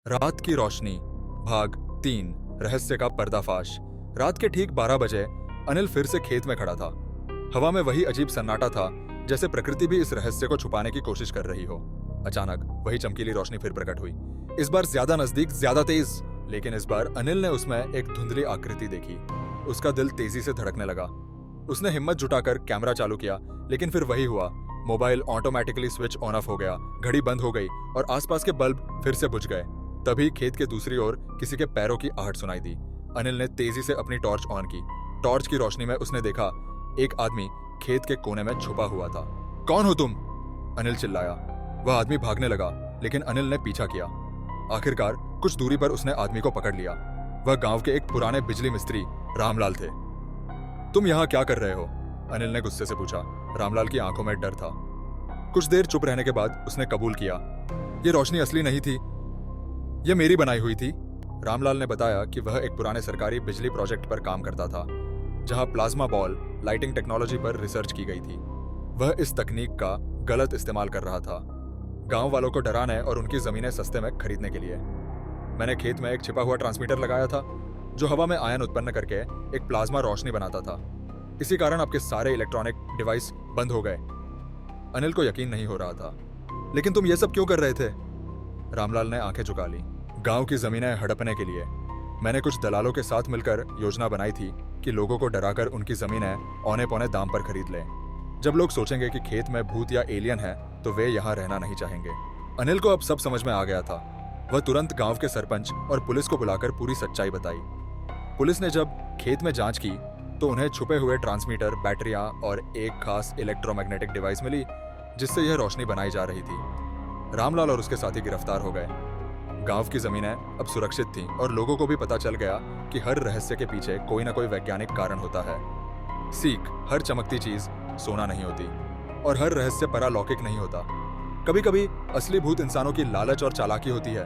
रात की रोशनी भाग 3 रहस्य का पर्दाफाश। रात के ठीक 12 बजे अनिल फिर से खेत में खड़ा था। हवा में वही अजीब सन्नाटा था, जैसे प्रकृति भी इस रहस्य को छुपाने की कोशिश कर रही हो। अचानक वही चमकीली रोशनी फिर प्रकट हुई, इस बार ज्यादा नजदीक, ज्यादा तेज। लेकिन इस बार अनिल ने उसमें एक धुंधली आकृति देखी। उसका दिल तेजी से धड़कने लगा। उसने हिम्मत जुटाकर कैमरा चालू किया, लेकिन फिर वही हुआ। Mobile automatically switch on off हो गया, घड़ी बंद हो गई और आसपास के बल्ब फिर से बुझ गए। तभी खेत के दूसरी ओर किसी के पैरों की आहट सुनाई दी। अनिल ने तेजी से अपनी टॉर्च ऑन की। टॉर्च की रोशनी में उसने देखा एक आदमी खेत के कोने में छुपा हुआ था। कौन हो तुम? अनिल चिल्लाया। वह आदमी भागने लगा, लेकिन अनिल ने पीछा किया। आखिरकार कुछ दूरी पर उसने आदमी को पकड़ लिया। वह गांव के एक पुराने बिजली मिस्त्री रामलाल थे। तुम यहाँ क्या कर रहे हो? अनिल ने गुस्से से पूछा। रामलाल की आंखों में डर था। कुछ देर चुप रहने के बाद उसने कबूल किया, ये रोशनी असली नहीं थी, यह मेरी बनाई हुई थी। रामलाल ने बताया कि वह एक पुराने सरकारी बिजली प्रोजेक्ट पर काम करता था, जहां प्लाज्मा बॉल लाइटिंग टेक्नोलॉजी पर रिसर्च की गई थी। वह इस तकनीक का गलत इस्तेमाल कर रहा था, गांव वालों को डराने और उनकी जमीनें सस्ते में खरीदने के लिए। मैंने खेत में एक छिपा हुआ ट्रांसमीटर लगाया था, जो हवा में आयन उत्पन्न करके एक प्लाज्मा रोशनी बनाता था। इसी कारण आपके सारे इलेक्ट्रॉनिक डिवाइस बंद हो गए। अनिल को यकीन नहीं हो रहा था। लेकिन तुम ये सब क्यों कर रहे थे? रामलाल ने आंखें झुका ली। गांव की जमीनें हड़पने के लिए। मैंने कुछ दलालों के साथ मिलकर योजना बनाई थी कि लोगों को डराकर उनकी जमीनें औने पौने दाम पर खरीद लें। जब लोग सोचेंगे कि खेत में भूत या एलियन है, तो वे यहाँ रहना नहीं चाहेंगे। अनिल को अब सब समझ में आ गया था। वह तुरंत गांव के सरपंच और पुलिस को बुलाकर पूरी सच्चाई बताई। पुलिस ने जब खेत में जांच की, तो उन्हें छुपे हुए ट्रांसमीटर, बैटरियां और एक खास इलेक्ट्रोमैग्नेटिक डिवाइस मिली, जिससे यह रोशनी बनाई जा रही थी। रामलाल और उसके साथी गिरफ्तार हो गए। गांव की जमीनें अब सुरक्षित थीं और लोगों को भी पता चल गया कि हर रहस्य के पीछे कोई ना कोई वैज्ञानिक कारण होता है। सीख, हर चमकती चीज सोना नहीं होती और हर रहस्य परालौकिक नहीं होता। कभी कभी असली भूत इंसानों की लालच और चालाकी होती है।